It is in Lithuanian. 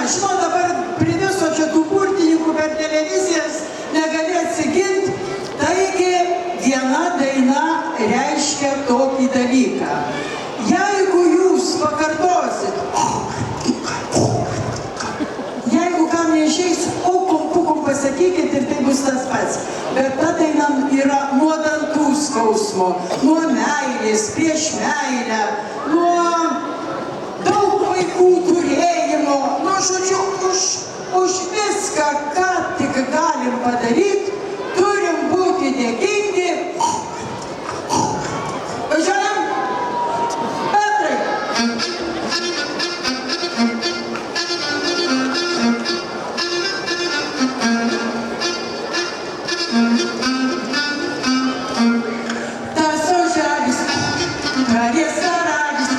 žinau, dabar prie viso čia tų burtininkų per televizijas negali atsiginti. Taigi viena daina reiškia tokį dalyką. Jeigu jūs pakartosit, jeigu kam neišeis, pukum pasakykit ir tai bus tas pats. Bet ta daina yra nuo dantų skausmo, nuo meilės, prieš meilę, nuo daug vaikų turėjimo, nu žodžiu, už viską, ką tik galim padaryti, turim būti dėkingi. Važiuojam? Petrai! Tas oželis, karės karalius,